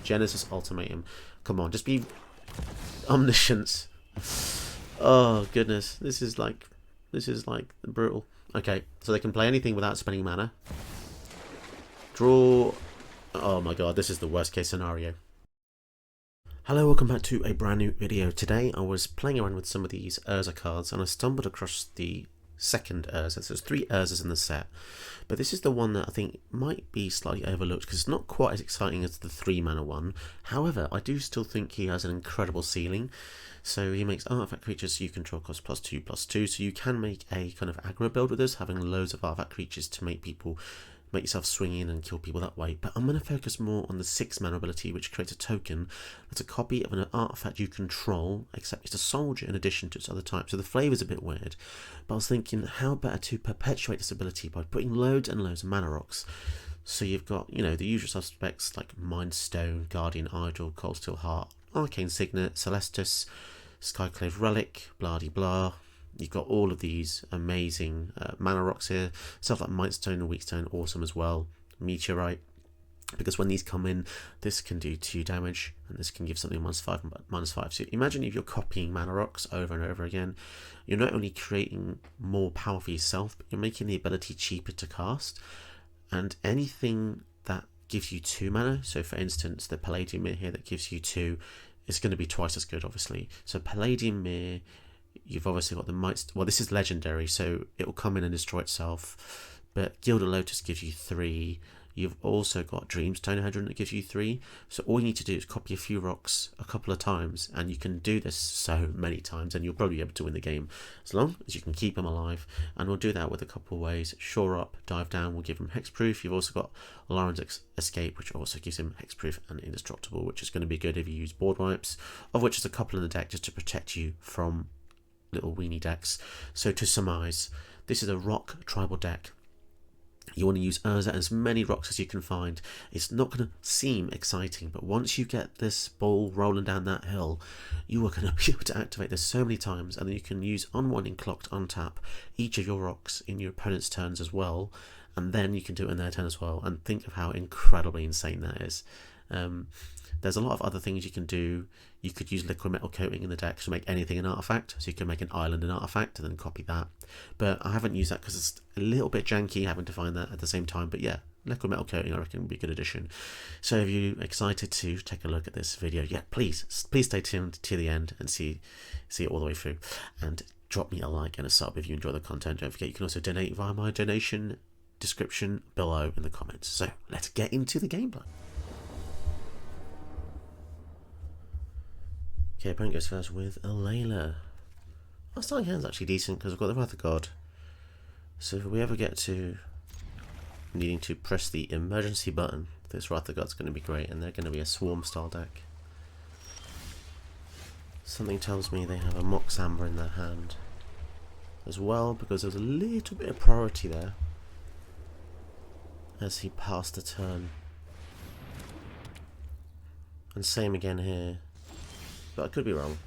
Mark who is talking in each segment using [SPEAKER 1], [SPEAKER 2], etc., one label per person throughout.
[SPEAKER 1] Genesis Ultimatum. Come on, just be omniscience. Oh goodness, this is like brutal. Okay, so they can play anything without spending mana. Draw. Oh my god, this is the worst case scenario. Hello, welcome back to a brand new video. Today I was playing around with some of these Urza cards and I stumbled across the second Urza. So there's 3 Urzas in the set, but this is the one that I think might be slightly overlooked because it's not quite as exciting as the 3 mana one. However, I do still think he has an incredible ceiling. So he makes artifact creatures you control cost +2/+2, so you can make a kind of aggro build with this, having loads of artifact creatures to make yourself swing in and kill people that way. But I'm going to focus more on the 6 mana ability, which creates a token that's a copy of an artifact you control, except it's a soldier in addition to its other type. So the flavor's a bit weird, but I was thinking how better to perpetuate this ability by putting loads and loads of mana rocks. So you've got, you know, the usual suspects like Mind Stone, Guardian Idol, Cold Steel Heart, Arcane Signet, Celestus, Skyclave Relic, blah de blah. You've got all of these amazing mana rocks here. Stuff like Mightstone and Weakstone, awesome as well. Meteorite, because when these come in, this can do 2 damage, and this can give something -5/-5. So imagine if you're copying mana rocks over and over again, you're not only creating more power for yourself, but you're making the ability cheaper to cast. And anything that gives you 2 mana, so for instance, the Palladium Mirror here that gives you 2, is going to be twice as good, obviously. So Palladium Mirror, you've obviously got the Might. Well, this is legendary, so it will come in and destroy itself. But Gilded Lotus gives you 3. You've also got Dreamstone Hedron that gives you 3. So all you need to do is copy a few rocks a couple of times, and you can do this so many times, and you'll probably be able to win the game as long as you can keep them alive. And we'll do that with a couple of ways. Shore Up, Dive Down will give him hexproof. You've also got Lauren's Escape, which also gives him hexproof and indestructible, which is going to be good if you use board wipes, of which there's a couple in the deck just to protect you from little weenie decks. So to surmise, this is a rock tribal deck. You want to use Urza as many rocks as you can find. It's not going to seem exciting, but once you get this ball rolling down that hill, you are going to be able to activate this so many times, and then you can use Unwinding Clock to untap each of your rocks in your opponent's turns as well, and then you can do it in their turn as well. And think of how incredibly insane that is. There's a lot of other things you can do. You could use liquid metal coating in the deck to make anything an artifact. So you can make an island an artifact and then copy that. But I haven't used that because it's a little bit janky having to find that at the same time. But yeah, liquid metal coating I reckon would be a good addition. So if you're excited to take a look at this video, yeah, please stay tuned to the end and see it all the way through. And drop me a like and a sub if you enjoy the content. Don't forget you can also donate via my donation description below in the comments. So let's get into the gameplay. Okay, opponent goes first with a Layla. Our starting hand's actually decent because I've got the Wrath of God. So if we ever get to needing to press the emergency button, this Wrath of God's going to be great, and they're going to be a swarm style deck. Something tells me they have a Mox Amber in their hand as well, because there's a little bit of priority there as he passed the turn. And same again here. But I could be wrong.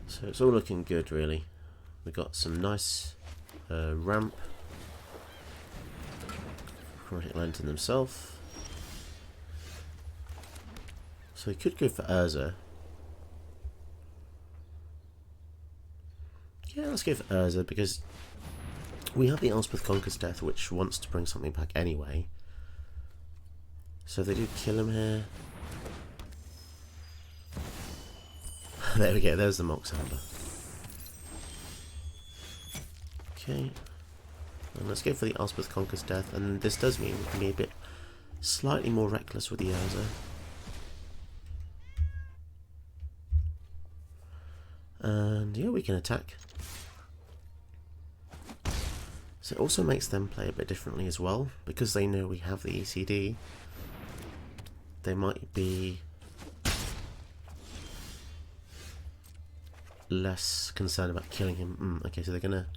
[SPEAKER 1] So it's all looking good, really. We've got some nice ramp. Chromatic Lantern himself. So he could go for Urza. Yeah, let's go for Urza because we have the Elspeth Conquers Death, which wants to bring something back anyway. So they do kill him here. There we go, there's the Mox Amber. Okay. And let's go for the Elspeth Conquers Death, and this does mean we can be a bit slightly more reckless with the Urza. And yeah, we can attack. So it also makes them play a bit differently as well, because they know we have the ECD. They might be less concerned about killing him. Okay, so they're gonna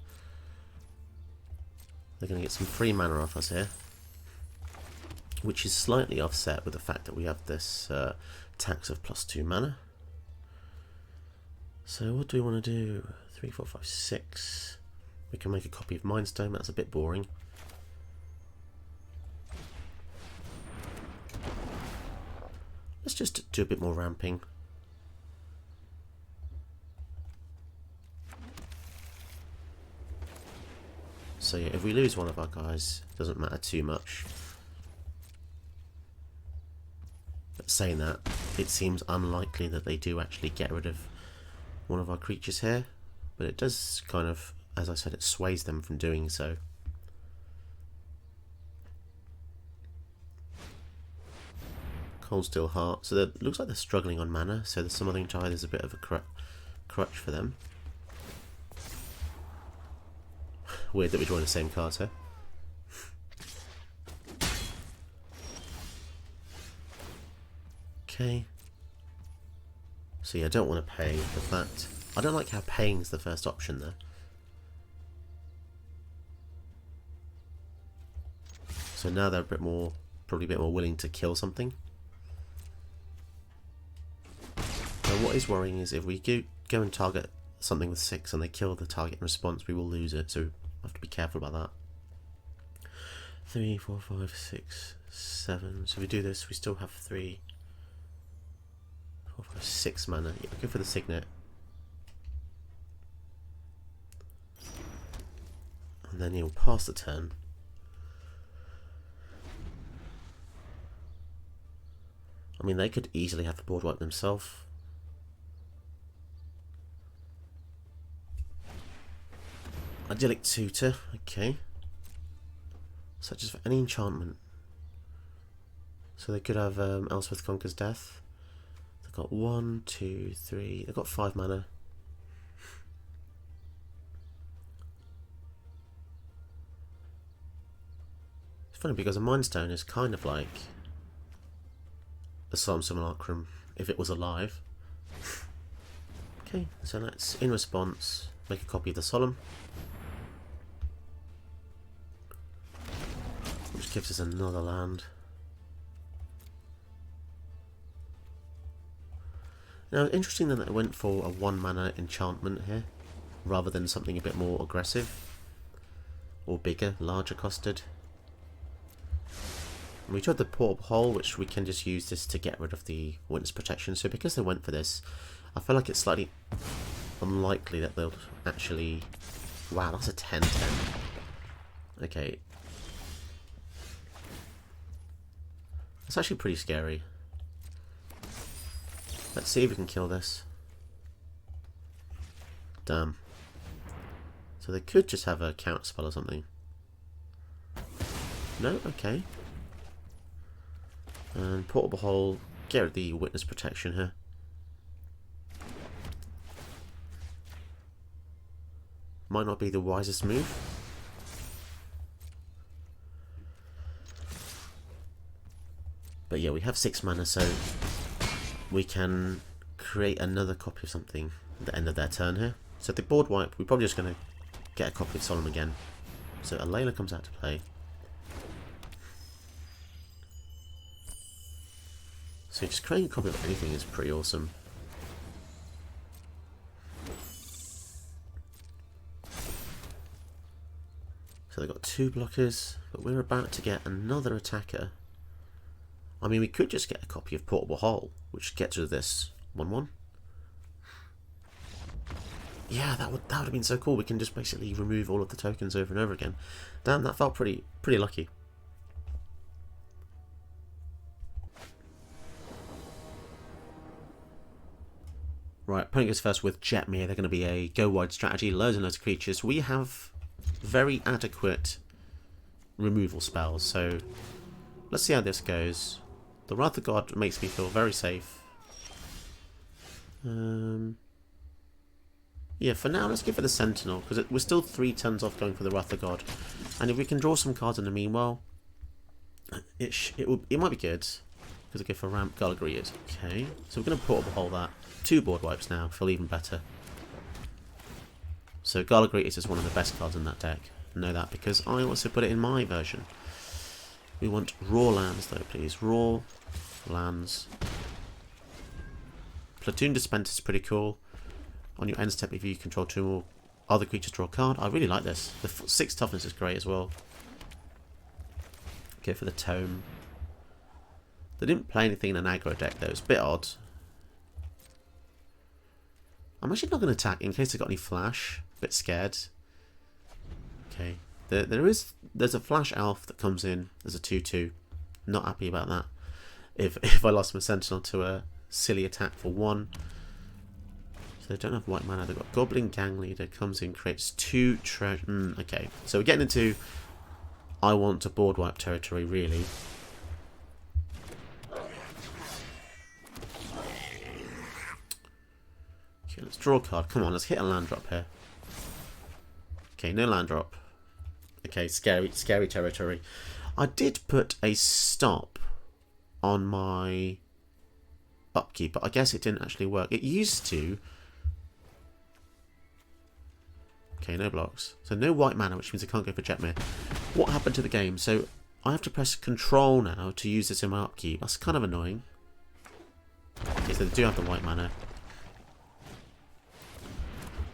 [SPEAKER 1] get some free mana off us here, which is slightly offset with the fact that we have this tax of +2 mana. So what do we want to do? 3, 4, 5, 6. We can make a copy of Mindstone. That's a bit boring. Let's just do a bit more ramping. So yeah, if we lose one of our guys, it doesn't matter too much. But saying that, it seems unlikely that they do actually get rid of one of our creatures here. But it does kind of, as I said, it sways them from doing so. Cold Steel Heart. So it looks like they're struggling on mana, so the Summoning Tide is a bit of a crutch for them. Weird that we're drawing the same cards here. Okay. So yeah, I don't want to pay the fact. I don't like how paying is the first option there. So now they're a bit more, probably a bit more willing to kill something. Now what is worrying is if we go and target something with 6 and they kill the target in response, we will lose it. So we have to be careful about that. 3, 4, 5, 6, 7. So if we do this, we still have 3, 4, 5, 6 mana. Yeah, go for the Signet. And then he'll pass the turn. I mean, they could easily have the board wipe themselves. Idyllic Tutor, okay. Such as for any enchantment. So they could have Elswith Conquers Death. They've got 1, 2, 3. They've got 5 mana. It's funny because a Mind Stone is kind of like a Solemn Simulacrum if it was alive. Okay, so let's, in response, make a copy of the Solemn. Which gives us another land. Now, interesting that they went for a 1 mana enchantment here, rather than something a bit more aggressive, or bigger, larger costed. And we tried the Portable Hole, which we can just use this to get rid of the Witness Protection. So because they went for this, I feel like it's slightly unlikely that they'll actually... Wow, that's a 10-10. Okay. It's actually pretty scary. Let's see if we can kill this. Damn. So they could just have a counter spell or something. No? Okay. And Portable Hole, get rid of the Witness Protection here. Might not be the wisest move. But yeah, we have 6 mana, so we can create another copy of something at the end of their turn here. So if they board wipe, we're probably just going to get a copy of Solemn again. So a Layla comes out to play. So just creating a copy of anything is pretty awesome. So they've got 2 blockers, but we're about to get another attacker. I mean, we could just get a copy of Portable Hole, which gets rid of this 1/1. Yeah, that would have been so cool. We can just basically remove all of the tokens over and over again. Damn, that felt pretty lucky. Right, opponent goes first with Jetmir. They're going to be a go wide strategy, loads and loads of creatures. We have very adequate removal spells, so let's see how this goes. The Wrath of God makes me feel very safe. Yeah, for now, let's go for the Sentinel, because we're still 3 turns off going for the Wrath of God. And if we can draw some cards in the meanwhile, it might be good. Because I go for Ramp Gallagher. Okay, so we're going to Portable Hole that. 2 board wipes now, feel even better. So Gallagher is just one of the best cards in that deck. I know that because I also put it in my version. We want raw lands though, please. Raw lands. Platoon Dispenser is pretty cool. On your end step, if you control 2 more other creatures, draw a card. I really like this. The 6 toughness is great as well. Go for the Tome. They didn't play anything in an aggro deck though. It's a bit odd. I'm actually not going to attack in case I got any flash. A bit scared. Okay. There's a flash elf that comes in as a 2/2. Not happy about that. If I lost my sentinel to a silly attack for 1. So they don't have white mana. They've got Goblin Gang Leader comes in, creates 2 treasure. Okay. So we're getting into I want to board wipe territory really. Okay, let's draw a card. Come on, let's hit a land drop here. Okay, no land drop. Okay, scary territory. I did put a stop on my upkeep, but I guess it didn't actually work. It used to. Okay, no blocks. So no white mana, which means I can't go for Jetmir. What happened to the game? So I have to press Control now to use this in my upkeep. That's kind of annoying. Okay, so they do have the white mana.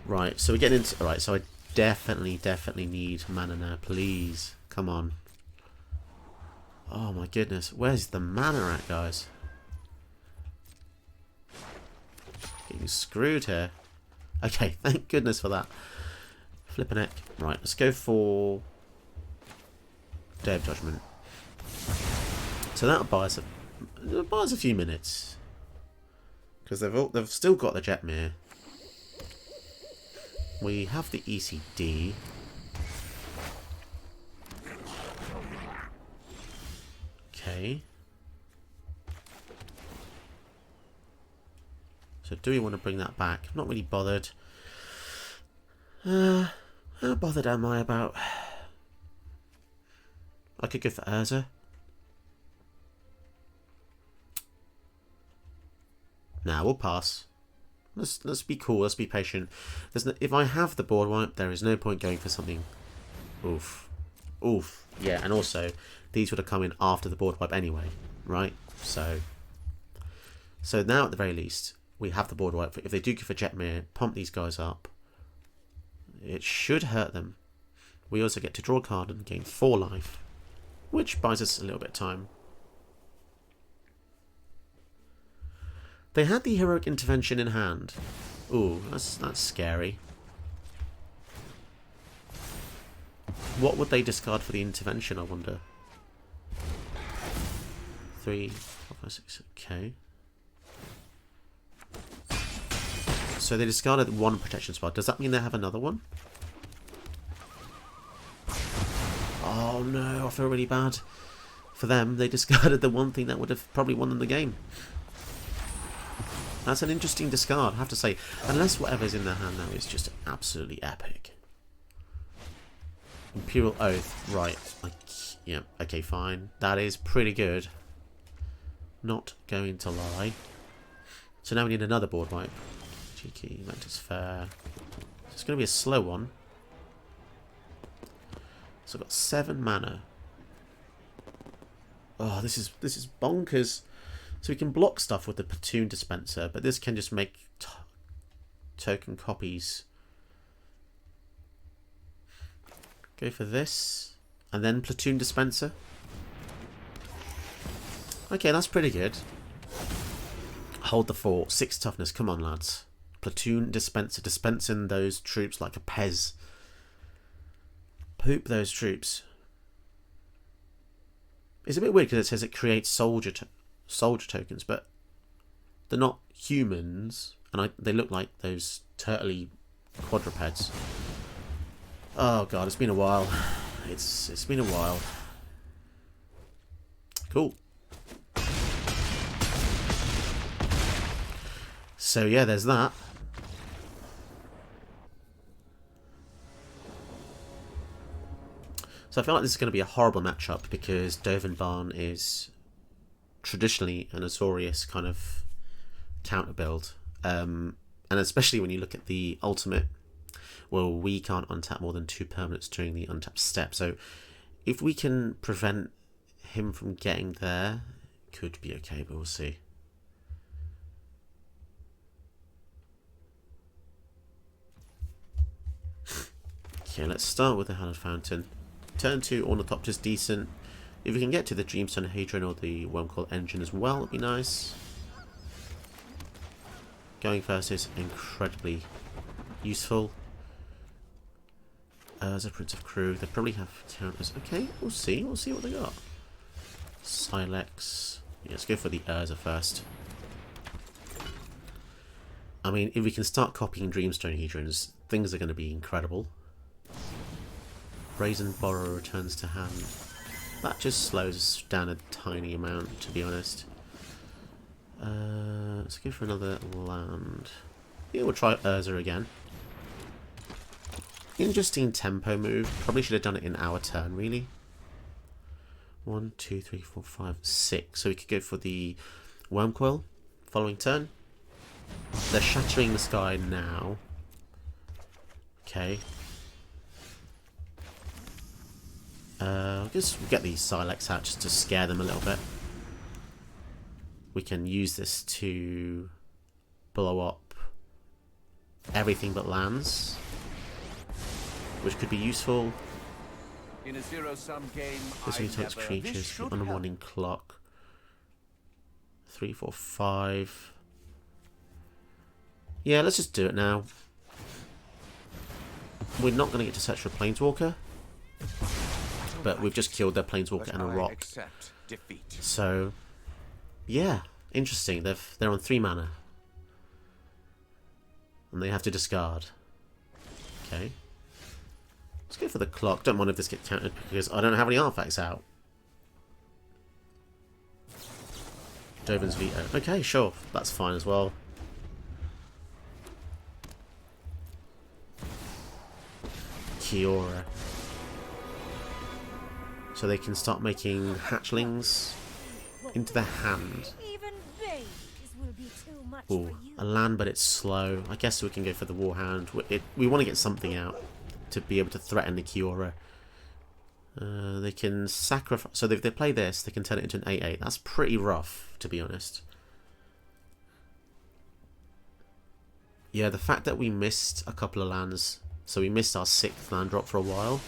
[SPEAKER 1] Right, so we're getting into... Alright, so I definitely need mana now. Please. Come on. Oh my goodness. Where's the mana at, guys? Getting screwed here. Okay, thank goodness for that. Flippin' heck. Right, let's go for Day of Judgment. So that'll buy us a few minutes. Because they've still got the Jetmir. We have the ECD. Okay. So do we want to bring that back? I'm not really bothered. How bothered am I about... I could go for Urza. Nah, we'll pass. Let's be cool. Let's be patient. If I have the board wipe, there is no point going for something. Oof. Oof. Yeah, and also, these would have come in after the board wipe anyway, right? So now at the very least, we have the board wipe. If they do go for Jetmir, pump these guys up. It should hurt them. We also get to draw a card and gain 4 life, which buys us a little bit of time. They had the heroic intervention in hand. Ooh, that's scary. What would they discard for the intervention, I wonder? 3, 4, 5, 6. Okay. So they discarded 1 protection spell. Does that mean they have another one? Oh no, I feel really bad for them. They discarded the one thing that would have probably won them the game. That's an interesting discard, I have to say. Unless whatever's in their hand now is just absolutely epic. Imperial Oath, right. Yeah, okay, fine. That is pretty good. Not going to lie. So now we need another board wipe. Cheeky, Ventus Fair. So it's going to be a slow one. So I've got 7 mana. Oh, this is bonkers. So we can block stuff with the Platoon Dispenser, but this can just make token copies. Go for this, and then Platoon Dispenser. Okay, that's pretty good. Hold the fort. 6 toughness. Come on, lads. Platoon Dispenser. Dispensing those troops like a Pez. Poop those troops. It's a bit weird because it says it creates soldier tokens, but they're not humans, and they look like those turtley quadrupeds. Oh god, it's been a while. It's been a while. Cool. So yeah, there's that. So I feel like this is going to be a horrible matchup because Dovenbarn is traditionally an Azorius kind of counter build, and especially when you look at the ultimate, well, we can't untap more than 2 permanents during the untap step. So if we can prevent him from getting there, could be okay, but we'll see. Okay, let's start with the Hallowed Fountain. Turn 2 Ornithopter's decent. If we can get to the Dreamstone Hadron or the Wormcoil Engine as well, it'd be nice. Going first is incredibly useful. As a Prince of Kroog, they probably have counters. Okay, we'll see what they got. Silex. Yeah, let's go for the Urza first. I mean, if we can start copying Dreamstone Hedrons, things are going to be incredible. Brazen Borrower returns to hand. That just slows us down a tiny amount, to be honest. Let's go for another land. Yeah, we'll try Urza again. Interesting tempo move. Probably should have done it in our turn, really. 1, 2, 3, 4, 5, 6. So we could go for the Wormcoil following turn. They're shattering the sky now. Okay. I guess we'll get these Silex out just to scare them a little bit. We can use this to blow up everything but lands, which could be useful.
[SPEAKER 2] In a zero-sum game,
[SPEAKER 1] this only takes creatures, the unwinding clock. 3, 4, 5. Yeah, let's just do it now. We're not going to get to search for a Planeswalker, but we've just killed their Planeswalker and a rock. So, yeah, interesting. They're on 3 mana, and they have to discard. Okay. Let's go for the clock. Don't mind if this gets countered because I don't have any artifacts out. Dovin's Veto. Okay, sure. That's fine as well. Kiora. So they can start making hatchlings into their hand. Ooh, a land, but it's slow. I guess we can go for the Warhound. We want to get something out to be able to threaten the Kiora. They can sacrifice. So if they play this, they can turn it into an 8/8. That's pretty rough, to be honest. Yeah, the fact that we missed a couple of lands, so we missed our 6th land drop for a while,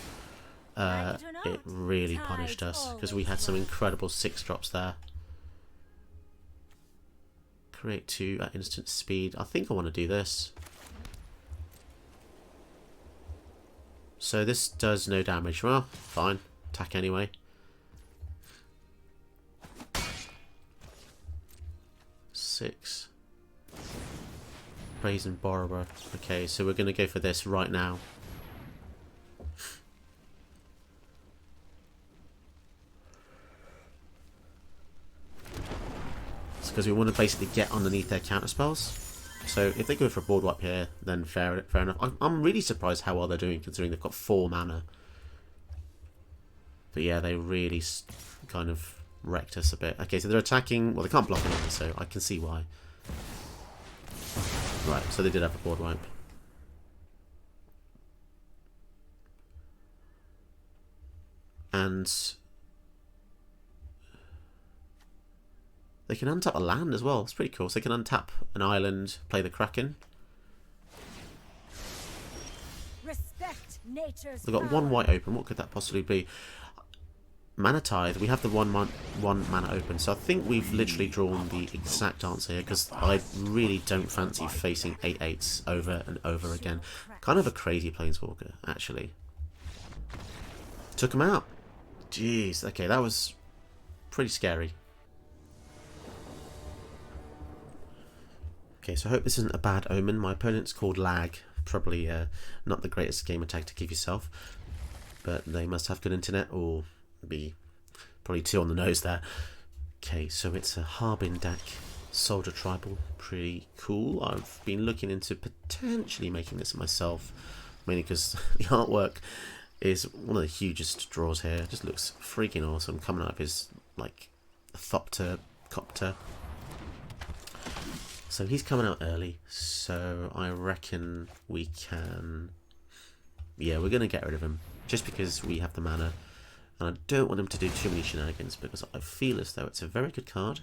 [SPEAKER 1] it really punished us because we had some incredible 6 drops there. Create 2 at instant speed. I think I want to do this. So this does no damage. Well, fine. Attack anyway. 6. Brazen Borrower. Okay, so we're going to go for this right now. It's because we want to basically get underneath their counter spells. So if they go for a board wipe here, then fair enough. I'm really surprised how well they're doing considering they've got 4 mana. But yeah, they really kind of wrecked us a bit. Okay, so they're attacking. Well, they can't block anything, so I can see why. Right, so they did have a board wipe. And they can untap a land as well. It's pretty cool. So they can untap an island, play the Kraken. They've got 1 white open. What could that possibly be? Mana Tithe. We have the one mana open. So I think we've literally drawn the exact answer here because I really don't fancy facing 8/8s over and over again. Kind of a crazy Planeswalker, actually. Took him out. Jeez. Okay, that was pretty scary. Okay, so I hope this isn't a bad omen. My opponent's called Lag. Probably not the greatest gamer tag to give yourself, but they must have good internet or be probably 2 on the nose there. Okay, so it's a Harbin deck, Soldier Tribal, pretty cool. I've been looking into potentially making this myself, mainly because the artwork is one of the hugest draws here. It just looks freaking awesome, coming out of his like Thopter Copter. So he's coming out early, so I reckon we can... Yeah, we're going to get rid of him, just because we have the mana. And I don't want him to do too many shenanigans, because I feel as though it's a very good card,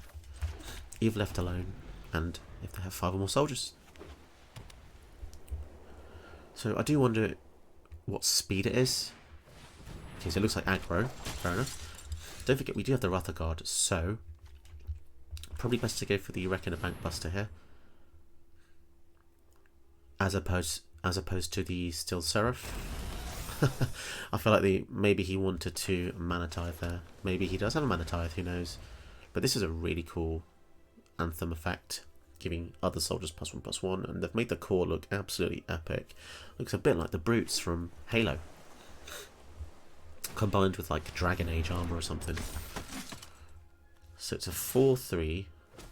[SPEAKER 1] if left alone, and if they have 5 or more soldiers. So I do wonder what speed it is. Okay, so it looks like aggro, fair enough. Don't forget we do have the Ratha card, so probably best to go for the Reckoner Bank Buster here, as opposed to the Still Seraph. I feel like maybe he wanted to Mana Tithe there. Maybe he does have a Mana Tithe, who knows? But this is a really cool Anthem effect, giving other soldiers +1/+1, and they've made the core look absolutely epic. Looks a bit like the brutes from Halo, combined with like Dragon Age armor or something. So it's a 4/3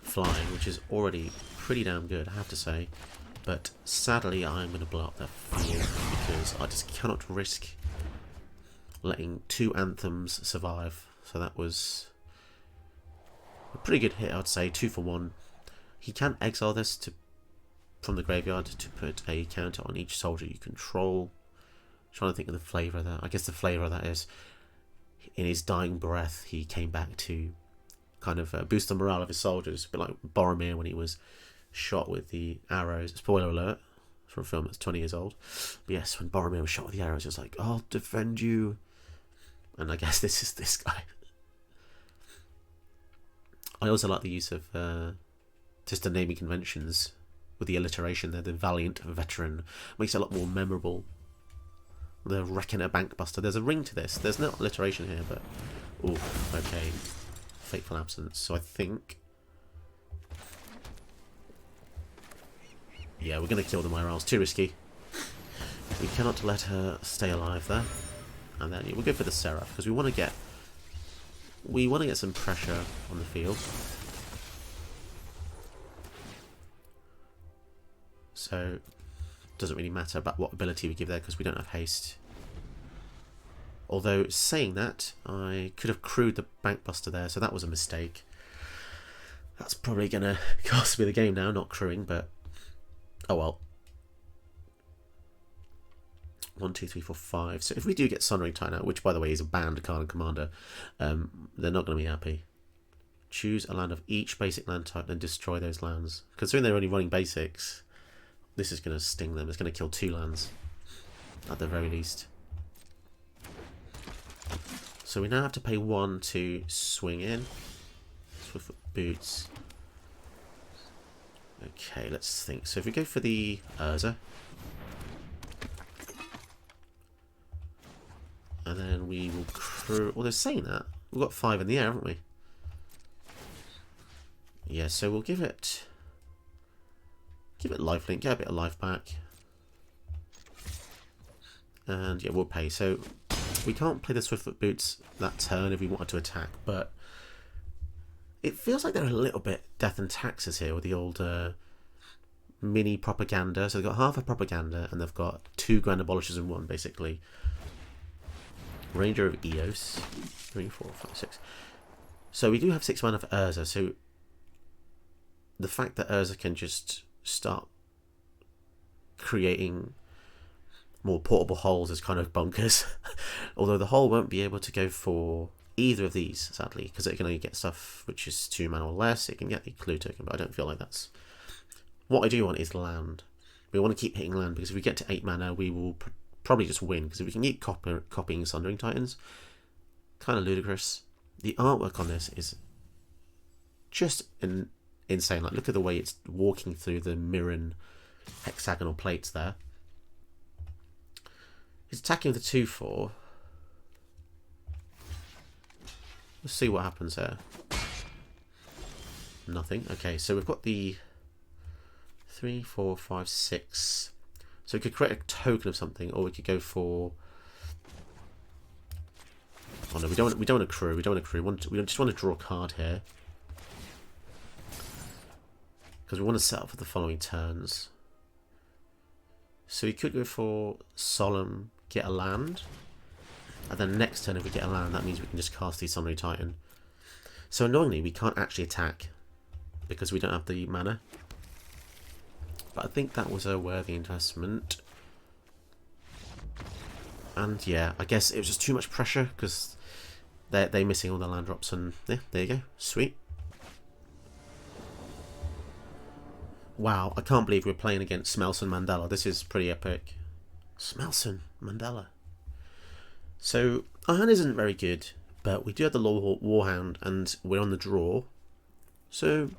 [SPEAKER 1] flying, which is already pretty damn good, I have to say. But sadly, I'm going to blow up that field because I just cannot risk letting 2 Anthems survive. So that was a pretty good hit, I'd say. 2 for 1. He can exile this from the graveyard to put a counter on each soldier you control. Trying to think of the flavour of that. I guess the flavour of that is, in his dying breath, he came back to kind of boost the morale of his soldiers. A bit like Boromir when he was shot with the arrows. Spoiler alert for a film that's 20 years old. But yes, when Boromir was shot with the arrows, he was like, I'll defend you. And I guess this is this guy. I also like the use of just the naming conventions with the alliteration there. The Valiant Veteran makes it a lot more memorable. The Reckoner Bank Buster. There's a ring to this. There's no alliteration here, but oh, okay. Fateful Absence. So I think, yeah, we're going to kill the Myra. It's too risky. We cannot let her stay alive there. And then we'll go for the Seraph because we want to get some pressure on the field. So doesn't really matter about what ability we give there because we don't have haste. Although saying that, I could have crewed the Bank Buster there, so that was a mistake. That's probably going to cost me the game now, not crewing, but oh well. 1, 2, 3, 4, 5. So if we do get Sundering Titan out, which by the way is a banned card and commander, they're not going to be happy. Choose a land of each basic land type and destroy those lands. Considering they're only running basics, this is going to sting them. It's going to kill 2 lands at the very least. So we now have to pay 1 to swing in. Swiftfoot Boots. Okay, let's think. So if we go for the Urza, and then we will crew. Well, they're saying that we've got 5 in the air, haven't we? Yeah, so we'll give it lifelink, get a bit of life back, and yeah, we'll pay. So we can't play the Swiftfoot Boots that turn if we wanted to attack, but it feels like they're a little bit death and taxes here with the old mini propaganda. So they've got half a propaganda and they've got 2 grand abolishers in 1, basically. Ranger of Eos, 3, 4, 5, 6. So we do have 6 mana for Urza. So the fact that Urza can just start creating more portable holes is kind of bonkers. Although the hole won't be able to go for either of these, sadly, because it can only get stuff which is 2 mana or less. It can get the clue token, but I don't feel like that's... What I do want is land. We want to keep hitting land, because if we get to 8 mana, we will probably just win, because if we can keep copying Sundering Titans, kind of ludicrous. The artwork on this is just insane. Like, look at the way it's walking through the Mirren hexagonal plates there. He's attacking with a 2/4. Let's see what happens here. Nothing. Okay, so we've got the 3, 4, 5, 6. So we could create a token of something, or we could go for... Oh no, we don't want to crew. We don't want to crew. We just want to draw a card here, because we want to set up for the following turns. So we could go for Solemn, get a land, and then next turn if we get a land, that means we can just cast the Sundering Titan. So annoyingly, we can't actually attack because we don't have the mana. But I think that was a worthy investment. And yeah, I guess it was just too much pressure because they're missing all the land drops, and yeah, there you go. Sweet. Wow, I can't believe we're playing against Smelson Mandela. This is pretty epic. Smelson Mandela. So, our hand isn't very good, But we do have the Warhound, and we're on the draw. So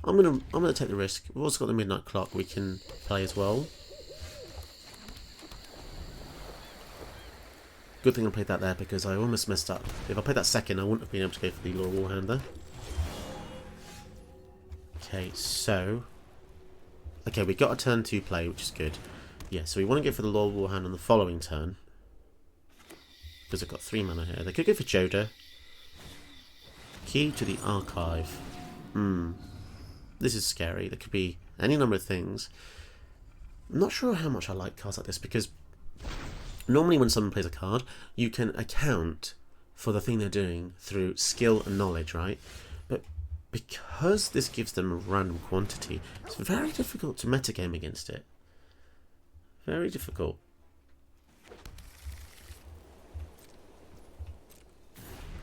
[SPEAKER 1] I'm gonna take the risk. We've also got the midnight clock we can play as well. Good thing I played that there because I almost messed up. If I played that second, I wouldn't have been able to go for the Law Warhound there. Okay, so... Okay, we got a turn 2 play, which is good. Yeah, so we want to go for the Law Warhound on the following turn. Because I've got 3 mana here. They could go for Joda. Key to the Archive. This is scary. There could be any number of things. I'm not sure how much I like cards like this because... Normally when someone plays a card, you can account for the thing they're doing through skill and knowledge, right? But because this gives them a random quantity, it's very difficult to metagame against it. Very difficult.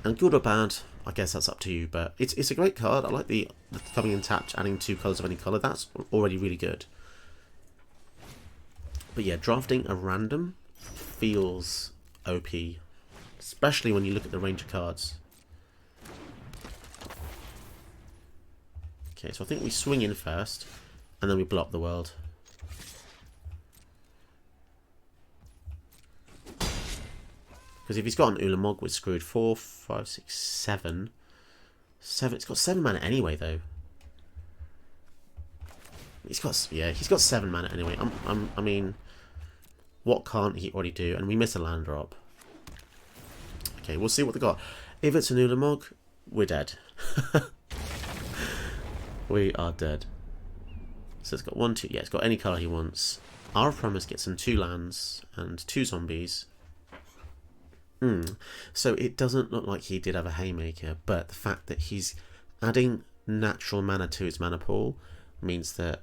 [SPEAKER 1] And good or bad, I guess that's up to you, but it's a great card. I like the coming in tapped, adding 2 colours of any colour. That's already really good. But yeah, drafting a random feels OP, especially when you look at the range of cards. Okay, so I think we swing in first, and then we blow up the world. Because if he's got an Ulamog, we're screwed. 4, 5, 6, 7. 7. It's got 7 mana anyway, though. He's got 7 mana anyway. I mean. What can't he already do? And we miss a land drop. Okay, we'll see what they got. If it's an Ulamog, we're dead. We are dead. So it's got 1, 2. Yeah, it's got any colour he wants. Our Promise gets him 2 lands and 2 zombies. So it doesn't look like he did have a Haymaker, but the fact that he's adding natural mana to his mana pool means that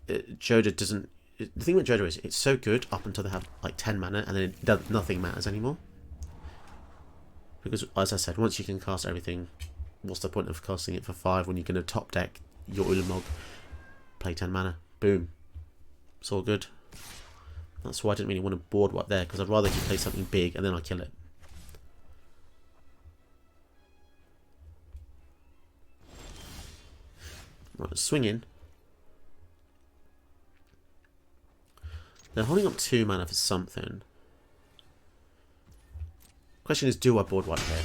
[SPEAKER 1] Joda doesn't... The thing with Joda is, it's so good up until they have like 10 mana, and then nothing matters anymore. Because, as I said, once you can cast everything, what's the point of casting it for 5 when you're going to top deck your Ulamog, play 10 mana, boom, it's all good. That's why I didn't really want to board wipe there, because I'd rather he play something big and then I kill it. Right, swing in. They're holding up 2 mana for something. Question is, do I board wipe here?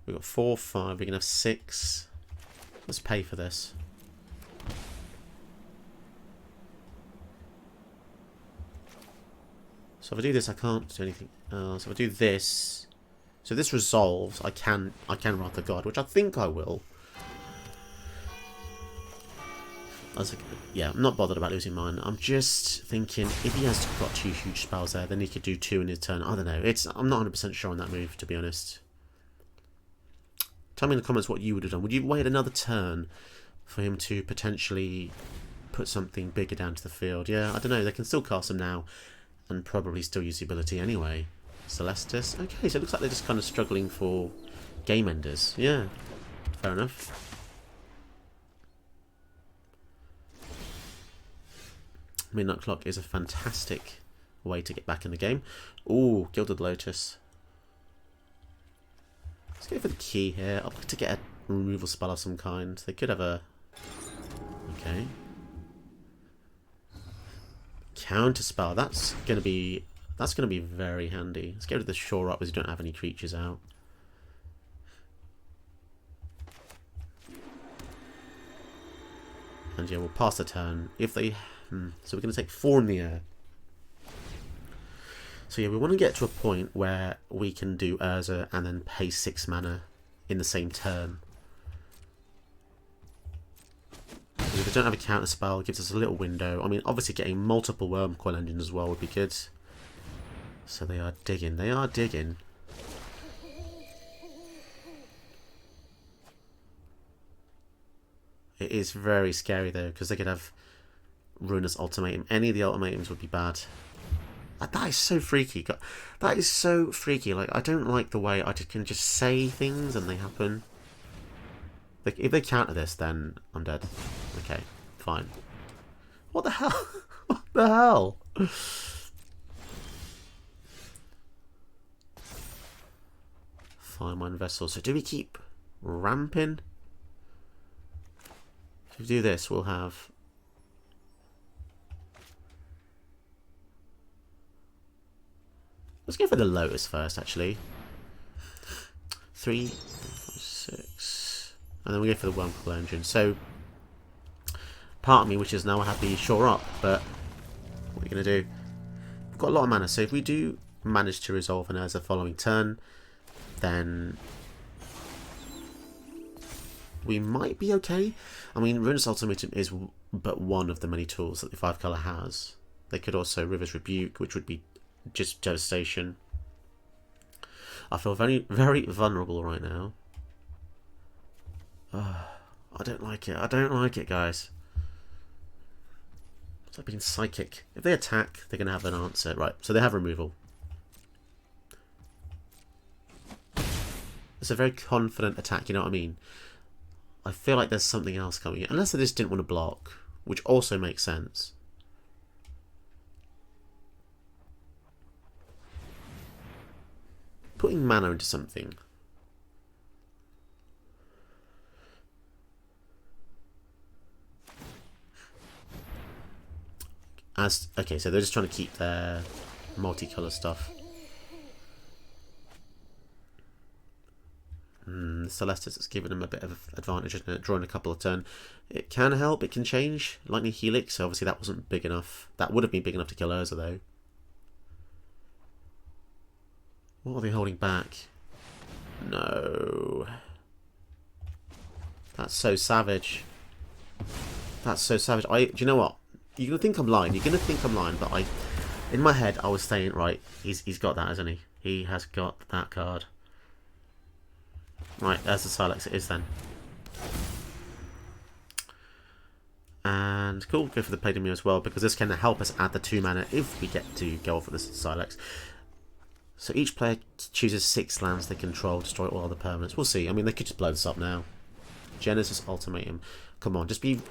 [SPEAKER 1] We've got 4, 5, we can have 6. Let's pay for this. So if I do this, I can't do anything. So if I do this, so this resolves. I can Wrath of God, which I think I will. Yeah, I'm not bothered about losing mine. I'm just thinking if he has got 2 huge spells there, then he could do 2 in his turn. I don't know. I'm not 100% sure on that move, to be honest. Tell me in the comments what you would have done. Would you wait another turn for him to potentially put something bigger down to the field? Yeah, I don't know. They can still cast them now and probably still use the ability anyway. Celestis. Okay, so it looks like they're just kind of struggling for game enders. Yeah, fair enough. Midnight Clock is a fantastic way to get back in the game. Ooh, Gilded Lotus. Let's go for the key here. I'd like to get a removal spell of some kind. They could have a... Okay. Counter spell. That's gonna be very handy. Let's go to the shore up as you don't have any creatures out. And yeah, we'll pass the turn. If they... So we're going to take 4 in the air. So yeah, we want to get to a point where we can do Urza and then pay 6 mana in the same turn. If we don't have a counter spell, it gives us a little window. I mean, obviously getting multiple Worm Coil engines as well would be good. So they are digging. They are digging. It is very scary though, because they could have Ruinous Ultimatum. Any of the ultimatums would be bad. That is so freaky. That is so freaky. Like, I don't like the way I can just say things and they happen. Like, if they counter this, then I'm dead. Okay, fine. What the hell? What the hell? Fire mine vessel. So do we keep ramping? If we do this, we'll have... Let's go for the Lotus first, actually. 3, 4, 5, 6. And then we go for the Wormcoil engine. So, part of me wishes now I had the Shore Up, but what are you going to do? We've got a lot of mana, so if we do manage to resolve an Urza following turn, then we might be okay. I mean, Ruinous Ultimatum is but one of the many tools that the 5-colour has. They could also River's Rebuke, which would be just devastation. I feel very, very vulnerable right now. I don't like it. I don't like it, guys. It's like being psychic. If they attack, they're going to have an answer. Right, so they have removal. It's a very confident attack, you know what I mean? I feel like there's something else coming in. Unless they just didn't want to block, which also makes sense. Putting mana into something. Okay, so they're just trying to keep their multicolour stuff. Celestis has given them a bit of advantage, isn't it? Drawing a couple of turn. It can help, it can change. Lightning Helix, so obviously that wasn't big enough. That would have been big enough to kill Urza, though. What are they holding back? No. That's so savage. That's so savage. Do you know what? You're gonna think I'm lying. You're gonna think I'm lying, but in my head, I was saying, right, he's got that, hasn't he? He has got that card. Right, there's the Silex. It is then. And cool, go for the Palladium as well, because this can help us add the 2 mana if we get to go off with this Silex. So each player chooses 6 lands they control, destroy all other permanents. We'll see. I mean, they could just blow this up now. Genesis Ultimatum. Come on, just be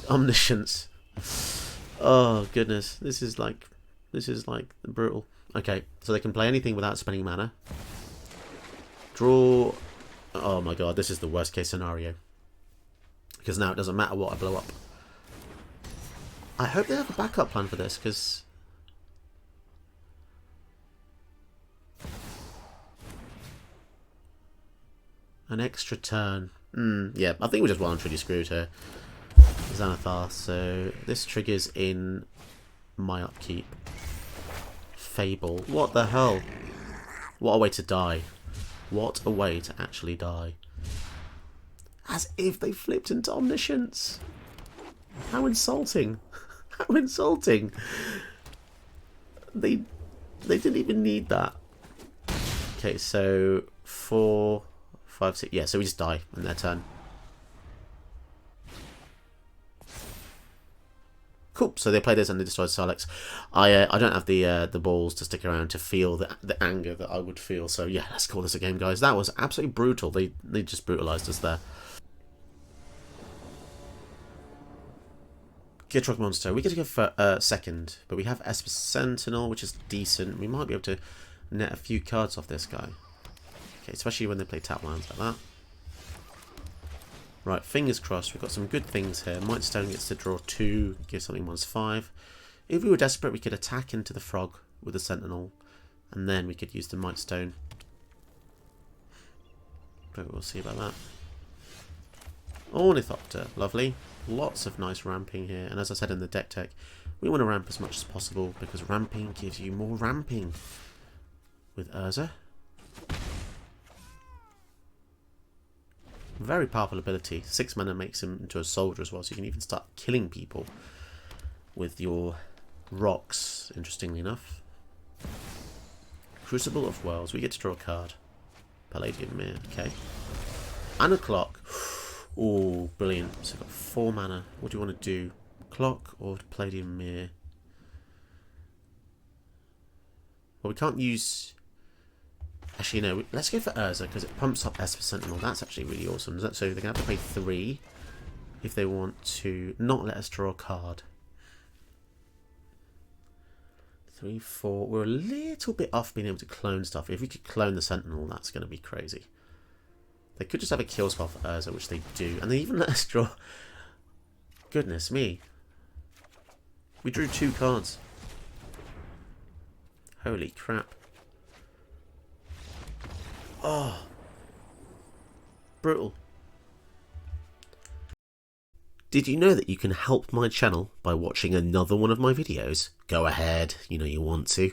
[SPEAKER 1] omniscience. Oh goodness, this is like brutal. Okay, so they can play anything without spending mana. Draw. Oh my god, this is the worst case scenario. Because now it doesn't matter what I blow up. I hope they have a backup plan for this, because an extra turn. Yeah, I think we're just well and truly screwed here. Xanathar, so this triggers in my upkeep. Fable. What the hell? What a way to die. What a way to actually die. As if they flipped into Omniscience. How insulting. How insulting. They didn't even need that. Okay, so 4, 5, 6. Yeah, so we just die in their turn. Cool. So they play this and they destroy Silex. I don't have the balls to stick around to feel the anger that I would feel. So yeah, let's call this a game, guys. That was absolutely brutal. They just brutalized us there. Gitrog Monster. We get to go for second, but we have Esper Sentinel, which is decent. We might be able to net a few cards off this guy. Okay, especially when they play tap lands like that. Right, fingers crossed. We've got some good things here. Might Stone gets to draw 2, give something -5. If we were desperate, we could attack into the Frog with the Sentinel, and then we could use the Might Stone. But we'll see about that. Ornithopter, lovely. Lots of nice ramping here, and as I said in the deck tech, we want to ramp as much as possible because ramping gives you more ramping with Urza. Very powerful ability. 6 mana makes him into a soldier as well, so you can even start killing people with your rocks, interestingly enough. Crucible of Worlds. We get to draw a card. Palladium Mirror, okay. And a clock. Oh, brilliant. So I've got 4 mana. What do you want to do? Clock or Palladium Mirror? Well, we can't use... Actually, no. Let's go for Urza because it pumps up Esper Sentinel. That's actually really awesome. So they're going to have to pay 3 if they want to not let us draw a card. 3, 4. We're a little bit off being able to clone stuff. If we could clone the Sentinel, that's going to be crazy. They could just have a kill spell for Urza, which they do. And they even let us draw... Goodness me. We drew 2 cards. Holy crap. Oh. Brutal. Did you know that you can help my channel by watching another one of my videos? Go ahead, you know you want to.